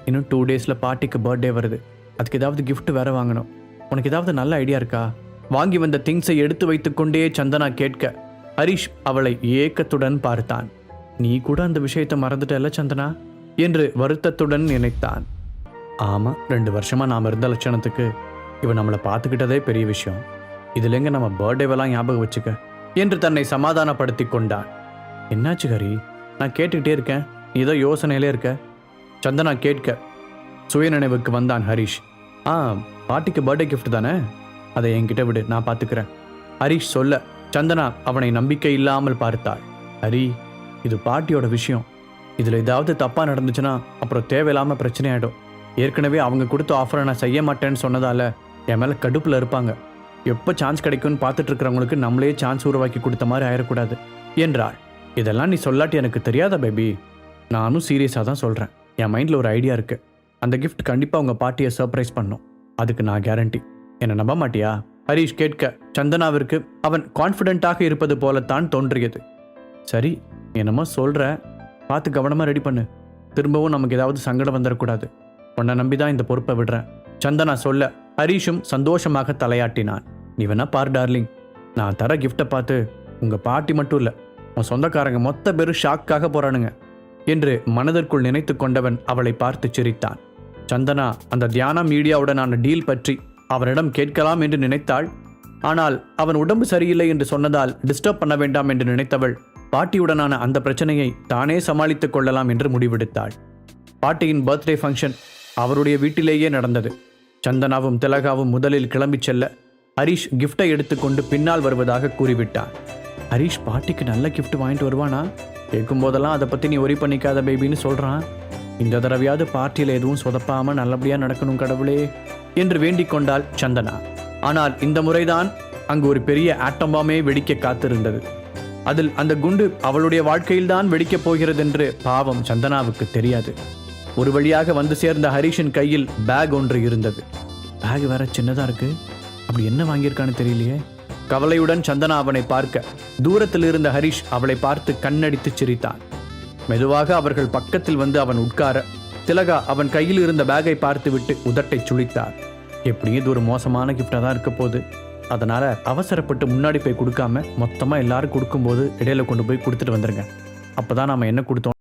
இன்னும் 2 டேஸில் பாட்டிக்கு பர்த்டே வருது. அதுக்கு ஏதாவது gift வேற வாங்கணும். உனக்கு ஏதாவது நல்ல ஐடியா இருக்கா? வாங்கி வந்த திங்ஸை எடுத்து வைத்துக்கொண்டே சந்தனா கேட்க ஹரிஷ் அவளை ஏக்கத்துடன் பார்த்தான். நீ கூட அந்த விஷயத்தை மறந்துட்டல சந்தனா என்று வருத்தத்துடன் நினைத்தான். ஆமாம், 2 வருஷமாக நாம் இருந்த லட்சணத்துக்கு இவன் நம்மளை பார்த்துக்கிட்டதே பெரிய விஷயம். இதுலேங்க நம்ம பர்த்டேவெல்லாம் ஞாபகம் வச்சுக்க என்று தன்னை சமாதானப்படுத்தி கொண்டான். என்னாச்சு ஹரி? நான் கேட்டுக்கிட்டே இருக்கேன், நீ ஏதோ யோசனையிலே இருக்க. சந்தனா கேட்க சுயநினைவுக்கு வந்தான் ஹரிஷ். பாட்டிக்கு பர்த்டே கிஃப்ட் தானே, அதை என்கிட்ட விடு, நான் பார்த்துக்கிறேன். ஹரிஷ் சொல்ல சந்தனா அவனை நம்பிக்கை இல்லாமல் பார்த்தாள். ஹரி, இது பாட்டியோட விஷயம். இதில் ஏதாவது தப்பாக நடந்துச்சுன்னா அப்புறம் தேவையில்லாமல் பிரச்சனை ஆகிடும். ஏற்கனவே அவங்க கொடுத்த ஆஃபரை நான் செய்ய மாட்டேன்னு சொன்னதால் என் மேலே கடுப்பில் இருப்பாங்க. எப்போ சான்ஸ் கிடைக்கும்னு பார்த்துட்டு இருக்கிறவங்களுக்கு நம்மளே சான்ஸ் உருவாக்கி கொடுத்த மாதிரி ஆயிடக்கூடாது என்றாள். இதெல்லாம் நீ சொல்லாட்டி எனக்கு தெரியாதா பேபி? நானும் சீரியஸாக தான் சொல்கிறேன். என் மைண்டில் ஒரு ஐடியா இருக்குது. அந்த கிஃப்ட் கண்டிப்பாக உங்கள் பாட்டியை சர்ப்ரைஸ் பண்ணும். அதுக்கு நான் கேரண்டி. என்னை நம்ப மாட்டியா? ஹரிஷ் கேட்க சந்தனாவிற்கு அவன் கான்ஃபிடென்ட்டாக இருப்பது போலத்தான் தோன்றியது. சரி, என்னமோ சொல்கிற, பார்த்து கவனமாக ரெடி பண்ணு. திரும்பவும் நமக்கு ஏதாவது சங்கடம் வந்துடக்கூடாது. உன்னை நம்பி தான் இந்த பொறுப்பை விடுறேன் சந்தனா சொல்ல ஹரிஷும் சந்தோஷமாக தலையாட்டினான். நீ வேணா பார் டார்லிங், நான் தர கிஃப்டை பார்த்து உங்கள் பாட்டி மட்டும் இல்லை, உன் சொந்தக்காரங்க மொத்த பேரும் ஷாக்காக போகிறானுங்க என்று மனதிற்குள் நினைத்து கொண்டவன் அவளை பார்த்து சிரித்தான். சந்தனா அந்த தியானா மீடியாவுடனான டீல் பற்றி அவனிடம் கேட்கலாம் என்று நினைத்தாள். ஆனால் அவன் உடம்பு சரியில்லை என்று சொன்னதால் டிஸ்டர்ப் பண்ண வேண்டாம் என்று நினைத்தவள் பாட்டியுடனான அந்த பிரச்சனையை தானே சமாளித்துக் கொள்ளலாம் என்று முடிவெடுத்தாள். பாட்டியின் பர்த்டே ஃபங்க்ஷன் அவருடைய வீட்டிலேயே நடந்தது. சந்தனாவும் திலகாவும் முதலில் கிளம்பி செல்ல ஹரிஷ் கிஃப்டை எடுத்துக்கொண்டு பின்னால் வருவதாக கூறிவிட்டான். ஹரிஷ் பாட்டிக்கு நல்ல கிஃப்ட் வாங்கிட்டு வருவானா? கேட்கும் போதெல்லாம் அதை பற்றி நீ ஒரி பண்ணிக்காத பேபின்னு சொல்கிறான். இந்த தடவையாவது பார்ட்டியில் எதுவும் சொதப்பாமல் நல்லபடியாக நடக்கணும் கடவுளே என்று வேண்டிக் கொண்டாள் சந்தனா. ஆனால் இந்த முறைதான் அங்கு ஒரு பெரிய ஆட்டம் பாமே வெடிக்க காத்திருந்தது. அதில் அந்த குண்டு அவளுடைய வாழ்க்கையில்தான் வெடிக்கப் போகிறதென்று பாவம் சந்தனாவுக்கு தெரியாது. ஒரு வழியாக வந்து சேர்ந்த ஹரிஷின் கையில் பேக் ஒன்று இருந்தது. பேக் வேற சின்னதாக இருக்கு, அப்படி என்ன வாங்கியிருக்கான்னு தெரியலையே. கவலையுடன் சந்தனா அவனை பார்க்க தூரத்தில் இருந்த ஹரிஷ் அவளை பார்த்து கண்ணடித்து சிரித்தான். மெதுவாக அவர்கள் பக்கத்தில் வந்து அவன் உட்கார திலகா அவன் கையில் இருந்த பேக்கை பார்த்துவிட்டு உதட்டை சுழித்தார். எப்படியும் இது ஒரு மோசமான கிஃப்டாக தான் இருக்க போகுது. அதனால் அவசரப்பட்டு முன்னாடி போய் கொடுக்காம மொத்தமாக எல்லாரும் கொடுக்கும்போது இடையில கொண்டு போய் கொடுத்துட்டு வந்துடுங்க. அப்போ தான் நாம் என்ன கொடுத்தோம்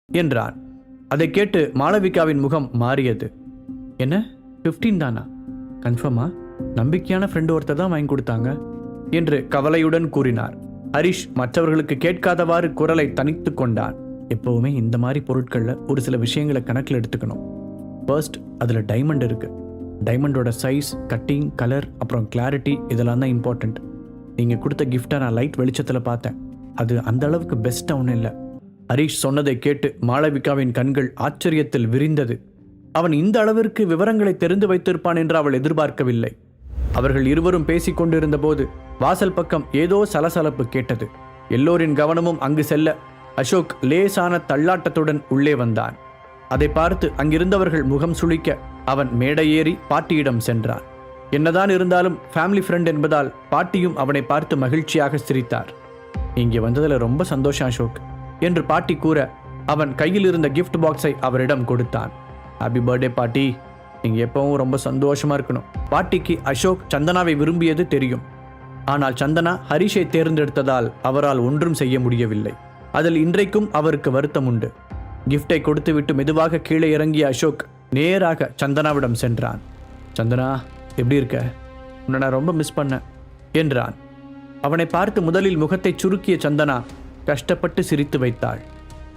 என்றான். அதை கேட்டு மாளவிகாவின் முகம் மாறியது. என்ன 15 தானா? கன்ஃபார்மா? நம்பிக்கையான ஃப்ரெண்டு ஒருத்தர் தான் வாங்கி கொடுத்தாங்க என்று கவலையுடன் கூறினார். ஹரிஷ் மற்றவர்களுக்கு கேட்காதவாறு குரலை தனித்து கொண்டான். எப்பவுமே இந்த மாதிரி பொருட்களில் ஒரு சில விஷயங்களை கணக்கில் எடுத்துக்கணும். ஃபர்ஸ்ட், அதில் டைமண்ட் இருக்கு. டைமண்டோட சைஸ், கட்டிங், கலர், அப்புறம் கிளாரிட்டி இதெல்லாம் தான் இம்பார்ட்டண்ட். நீங்கள் கொடுத்த கிஃப்டை நான் லைட் வெளிச்சத்தில் பார்த்தேன். அது அந்த அளவுக்கு பெஸ்ட்டாக ஒன்றும் இல்லை. ஹரிஷ் சொன்னதை கேட்டு மாளவிகாவின் கண்கள் ஆச்சரியத்தில் விரிந்தது. அவன் இந்த அளவிற்கு விவரங்களை தெரிந்து வைத்திருப்பான் என்று அவள் எதிர்பார்க்கவில்லை. அவர்கள் இருவரும் பேசிக் கொண்டிருந்த போது வாசல் பக்கம் ஏதோ சலசலப்பு கேட்டது. எல்லோரின் கவனமும் அங்கு செல்ல அசோக் லேசான தள்ளாட்டத்துடன் உள்ளே வந்தான். அதை பார்த்து அங்கிருந்தவர்கள் முகம் சுளிக்க அவன் மேடை ஏறி பாட்டியிடம் சென்றான். என்னதான் இருந்தாலும் ஃபேமிலி ஃப்ரெண்ட் என்பதால் பாட்டியும் அவனை பார்த்து மகிழ்ச்சியாக சிரித்தார். இங்கே வந்ததில் ரொம்ப சந்தோஷம் அசோக் என்று பாட்டி கூற அவன் கையில் இருந்த கிஃப்ட் பாக்ஸை அவரிடம் கொடுத்தான். ஹாப்பி பர்த்டே பாட்டி, நீங்கள் எப்பவும் ரொம்ப சந்தோஷமா இருக்கணும். பாட்டிக்கு அசோக் சந்தனாவை விரும்பியது தெரியும். ஆனால் சந்தனா ஹரிஷை தேர்ந்தெடுத்ததால் அவரால் ஒன்றும் செய்ய முடியவில்லை. அதில் இன்றைக்கும் அவருக்கு வருத்தம் உண்டு. கிஃப்டை கொடுத்துவிட்டு மெதுவாக கீழே இறங்கிய அசோக் நேராக சந்தனாவிடம் சென்றான். சந்தனா, எப்படி இருக்க? உன்னை நான் ரொம்ப மிஸ் பண்ணேன் என்றான். அவனை பார்த்து முதலில் முகத்தை சுருக்கிய சந்தனா கஷ்டப்பட்டு சிரித்து வைத்தாள்.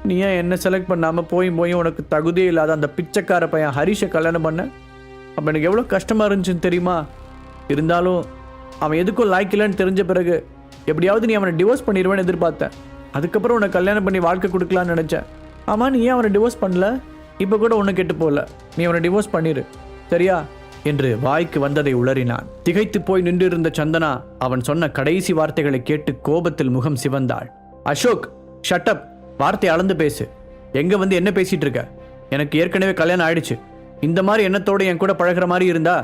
நீ ஏன் என்ன செலக்ட் பண்ணாமல் போய் உனக்கு தகுதியே இல்லாத அந்த பிச்சைக்கார பையன் ஹரிஷை கல்யாணம் பண்ண? அப்போ எனக்கு எவ்வளோ கஷ்டமாக இருந்துச்சுன்னு தெரியுமா? இருந்தாலும் அவன் எதுக்கும் லாய்க்கில்லன்னு தெரிஞ்ச பிறகு எப்படியாவது நீ அவனை டிவோர்ஸ் பண்ணிடுவேன்னு எதிர்பார்த்தேன். அதுக்கப்புறம் உன்னை கல்யாணம் பண்ணி வாழ்க்கை கொடுக்கலான்னு நினச்சேன். ஆமாம், நீ ஏன் அவனை டிவோர்ஸ் பண்ணல? இப்போ கூட ஒன்று கெட்டு போகல. நீ அவனை டிவோர்ஸ் பண்ணிடு, சரியா என்று வாய்க்கு வந்ததை உளறினான். திகைத்து போய் நின்றிருந்த சந்தனா அவன் சொன்ன கடைசி வார்த்தைகளை கேட்டு கோபத்தில் முகம் சிவந்தாள். அசோக், ஷட்டப், வார்த்தை அளந்து பேசு. எங்க வந்து என்ன பேசிட்டு இருக்க? எனக்கு ஏற்கனவே கல்யாணம் ஆயிடுச்சு. இந்த மாதிரி எண்ணத்தோடு என் கூட பழகிற மாதிரி இருந்தா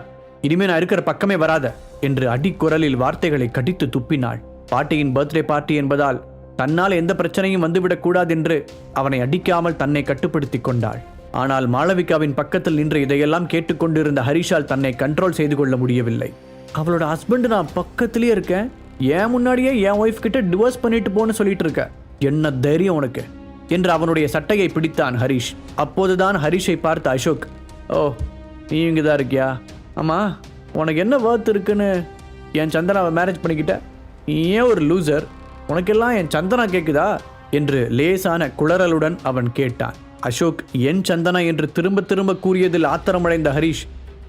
இனிமே நான் இருக்கிற பக்கமே வராத என்று அடிக்குரலில் வார்த்தைகளை கடித்து துப்பினாள். பாட்டியின் பர்த்டே பார்ட்டி என்பதால் தன்னால் எந்த பிரச்சனையும் வந்துவிடக் கூடாது என்று அவனை அடிக்காமல் தன்னை கட்டுப்படுத்தி கொண்டாள். ஆனால் மாளவிகாவின் பக்கத்தில் நின்று இதையெல்லாம் கேட்டுக்கொண்டிருந்த ஹரிஷால் தன்னை கண்ட்ரோல் செய்து கொள்ள முடியவில்லை. அவளோட ஹஸ்பண்ட் நான் பக்கத்திலேயே இருக்கேன், ஏன் முன்னாடியே என் ஒய்ஃப் கிட்ட டிவோர்ஸ் பண்ணிட்டு போன்னு சொல்லிட்டு இருக்க, என்ன தைரியம் உனக்கு என்று அவனுடைய சட்டையை பிடித்தான் ஹரிஷ். அப்போதுதான் ஹரிஷை பார்த்த அசோக், ஓ நீ இங்கே தான் இருக்கியா? ஆமாம், உனக்கு என்ன வர்த் இருக்குன்னு என் சந்தனாவை மேரேஜ் பண்ணிக்கிட்ட? நீ ஏன் ஒரு லூசர்? உனக்கெல்லாம் என் சந்தனா கேட்குதா என்று லேசான குளறலுடன் அவன் கேட்டான். அசோக் என் சந்தனா என்று திரும்ப திரும்ப கூறியதில் ஆத்திரமடைந்த ஹரிஷ்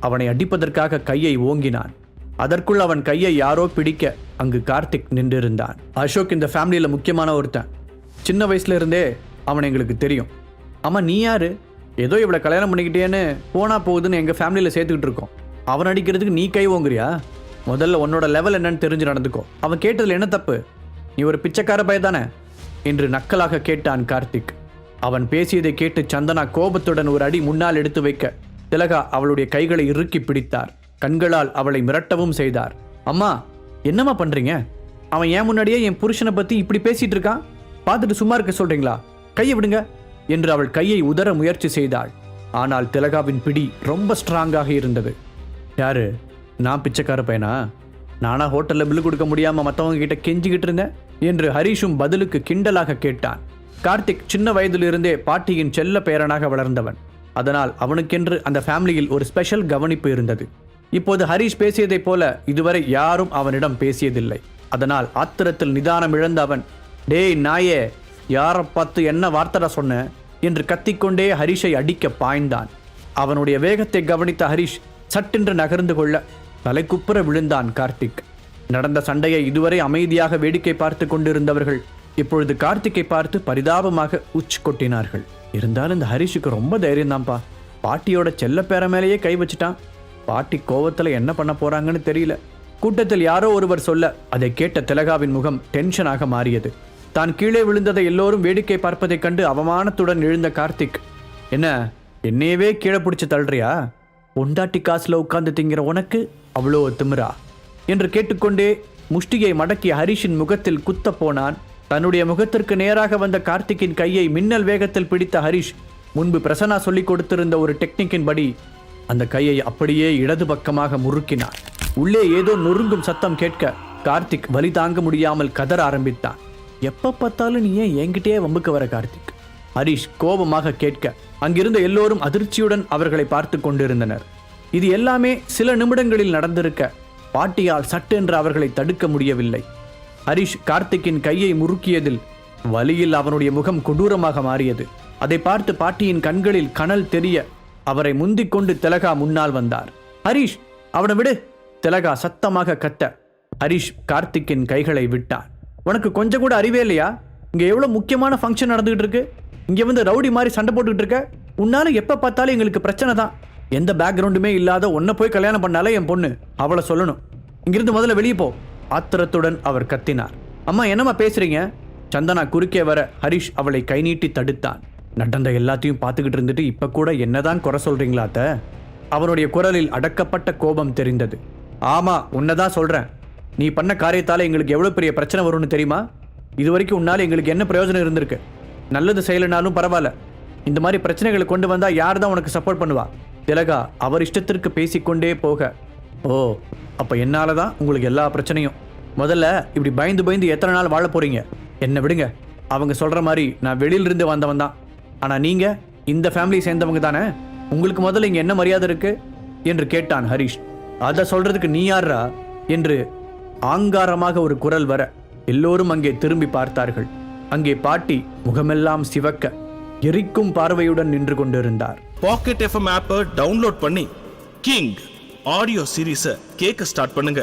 அவனை அடிப்பதற்காக கையை ஓங்கினான். அதற்குள் அவன் கையை யாரோ பிடிக்க அங்கு கார்த்திக் நின்றிருந்தான். அசோக் இந்த ஃபேமிலியில் முக்கியமான ஒருத்தன். சின்ன வயசுல இருந்தே அவன் எங்களுக்கு தெரியும். ஆமாம், நீ யாரு? ஏதோ இவளை கல்யாணம் பண்ணிக்கிட்டேன்னு போனா போகுதுன்னு எங்கள் ஃபேமிலியில் சேர்த்துக்கிட்டு இருக்கோம். அவன் அடிக்கிறதுக்கு நீ கை ஓங்குறியா? முதல்ல உன்னோட லெவல் என்னன்னு தெரிஞ்சு நடந்துக்கோ. அவன் கேட்டதில் என்ன தப்பு? நீ ஒரு பிச்சைக்கார பைய தானே என்று நக்கலாக கேட்டான் கார்த்திக். அவன் பேசியதை கேட்டு சந்தனா கோபத்துடன் ஒரு அடி முன்னால் எடுத்து வைக்க திலகா அவளுடைய கைகளை இறுக்கி பிடித்தார். கண்களால் அவளை மிரட்டவும் செய்தார். அம்மா, என்னம்மா பண்றீங்க? அவன் ஏன் முன்னாடியே என் புருஷனை பத்தி இப்படி பேசிட்டு இருக்கான், பார்த்துட்டு சும்மா இருக்க சொல்றீங்களா? கையை விடுங்க என்று அவள் கையை உதற முயற்சி செய்தாள். ஆனால் திலகாவின் பிடி ரொம்ப ஸ்ட்ராங்காக இருந்தது. யாரு? நான் பிச்சைக்கார பையனா? நானா ஹோட்டலில் பில்லு கொடுக்க முடியாம மற்றவங்க கிட்ட கெஞ்சிக்கிட்டு இருந்தேன் என்று ஹரிஷும் பதிலுக்கு கிண்டலாக கேட்டான். கார்த்திக் சின்ன வயதிலிருந்தே பாட்டியின் செல்ல பேரனாக வளர்ந்தவன். அதனால் அவனுக்கென்று அந்த ஃபேமிலியில் ஒரு ஸ்பெஷல் கவனிப்பு இருந்தது. இப்போது ஹரிஷ் பேசியதைப் போல இதுவரை யாரும் அவனிடம் பேசியதில்லை. அதனால் ஆத்திரத்தில் நிதானம் இழந்த அவன், டேய் நாயே, யாரை பார்த்து என்ன வார்த்தடா சொன்ன என்று கத்திக்கொண்டே ஹரிஷை அடிக்க பாய்ந்தான். அவனுடைய வேகத்தை கவனித்த ஹரிஷ் சட்டென்று நகர்ந்து கொள்ள தலைக்குப்புற விழுந்தான் கார்த்திக். நடந்த சண்டையை இதுவரை அமைதியாக வேடிக்கை பார்த்து கொண்டிருந்தவர்கள் இப்பொழுது கார்த்திக்கை பார்த்து பரிதாபமாக உச்சி கொட்டினார்கள். இருந்தாலும் இந்த ஹரிஷுக்கு ரொம்ப தைரியம் தான்ப்பா. பாட்டியோட செல்ல பேர மேலேயே கை வச்சுட்டான். பாட்டி கோவத்தில் என்ன பண்ண போறாங்கன்னு தெரியல. கூட்டத்தில் யாரோ ஒருவர் சொல்ல அதை கேட்ட திலகாவின் முகம் டென்ஷனாக மாறியது. தான் கீழே விழுந்ததை எல்லோரும் வேடிக்கை பார்ப்பதைக் கண்டு அவமானத்துடன் எழுந்த கார்த்திக், என்ன என்னையவே கீழே பிடிச்சி தள்ளுறியா? பொண்டாட்டி காசுல உட்கார்ந்து திங்கிற உனக்கு அவ்வளோ திமிரா என்று கேட்டுக்கொண்டே முஷ்டியை மடக்கிய ஹரிஷின் முகத்தில் குத்த போனான். தன்னுடைய முகத்திற்கு நேராக வந்த கார்த்திக்கின் கையை மின்னல் வேகத்தில் பிடித்த ஹரிஷ் முன்பு பிரசன்னா சொல்லிக் கொடுத்திருந்த ஒரு டெக்னிக்கின் படி அந்த கையை அப்படியே இடது பக்கமாக முறுக்கினார். உள்ளே ஏதோ நொறுங்கும் சத்தம் கேட்க கார்த்திக் வலி தாங்க முடியாமல் கதற ஆரம்பித்தான். எப்ப பார்த்தாலும் நீ ஏன் என்கிட்டயே வம்புக்கு வர கார்த்திக்? ஹரிஷ் கோபமாக கேட்க அங்கிருந்த எல்லோரும் அதிர்ச்சியுடன் அவர்களை பார்த்து கொண்டிருந்தனர். இது எல்லாமே சில நிமிடங்களில் நடந்திருக்க பாட்டியால் சட்டென்று அவர்களை தடுக்க முடியவில்லை. ஹரிஷ் கார்த்திக்கின் கையை முறுக்கியதில் வலியில் அவனுடைய முகம் கொடூரமாக மாறியது. அதை பார்த்து பாட்டியின் கண்களில் கனல் தெரிய அவரை முந்திக் கொண்டு திலகா முன்னால் வந்தார். ஹரிஷ், அவனை விடு! திலகா சத்தமாக கத்த ஹரிஷ் கார்த்திக்கின் கைகளை விட்டான். உனக்கு கொஞ்சம் கூட அறிவே இல்லையா? இங்க எவ்வளவு முக்கியமான ஃபங்க்ஷன் நடந்துகிட்டு இருக்கு. இங்க வந்து ரவுடி மாதிரி சண்டை போட்டுக்கிட்டு இருக்க. உன்னால எப்ப பார்த்தாலும் எங்களுக்கு பிரச்சனை தான். எந்த பேக்ரவுண்டுமே இல்லாத உன்னை போய் கல்யாணம் பண்ணாலே என் பொண்ணு, அவளை சொல்லணும். இங்கிருந்து முதல்ல வெளியே போ! ஆத்திரத்துடன் அவர் கத்தினார். அம்மா, என்னம்மா பேசுறீங்க? சந்தனா குறுக்கே வர ஹரிஷ் அவளை கை நீட்டி தடுத்தான். நடந்த எல்லாத்தையும் பார்த்துக்கிட்டு இருந்துட்டு இப்ப கூட என்னதான் குறை சொல்றீங்களா அத்தை? அவனுடைய குரலில் அடக்கப்பட்ட கோபம் தெரிந்தது. ஆமா, உன்னதான் சொல்றேன். நீ பண்ண காரியத்தால எங்களுக்கு எவ்வளவு பெரிய பிரச்சனை வரும்னு தெரியுமா? இது வரைக்கும் உன்னால எங்களுக்கு என்ன பிரயோஜனம் இருந்திருக்கு? நல்லது செய்யலனாலும் பரவாயில்ல, இந்த மாதிரி பிரச்சனைகளை கொண்டு வந்தா யார் தான் உனக்கு சப்போர்ட் பண்ணுவா? திலகா அவர் இஷ்டத்திற்கு பேசிக்கொண்டே போக, ஓ, அப்ப என்னாலதான் உங்களுக்கு எல்லா பிரச்சனையும். முதல்ல இப்படி பயந்து பயந்து எத்தனை நாள் வாழ போறீங்க? என்ன விடுங்க. அவங்க சொல்ற மாதிரி நான் வெளியிலிருந்து வந்தவன் தான். ஆனா நீங்க இந்த ஃபேமிலி சேர்ந்தவங்க தானே? உங்களுக்கு முதல்ல இங்க என்ன மரியாதை இருக்கு என்று கேட்டான் ஹரிஷ். அதை சொல்றதுக்கு நீ யாரா என்று ஆங்காரமாக ஒரு குரல் வர எல்லோரும் அங்கே திரும்பி பார்த்தார்கள். அங்கே பாட்டி முகமெல்லாம் சிவக்க எரிக்கும் பார்வையுடன் நின்று கொண்டிருந்தார். பாக்கெட் எஃப்எம் ஆப்பை டவுன்லோட் பண்ணி கிங் ஆடியோ சீரீஸை கேட்க ஸ்டார்ட் பண்ணுங்க.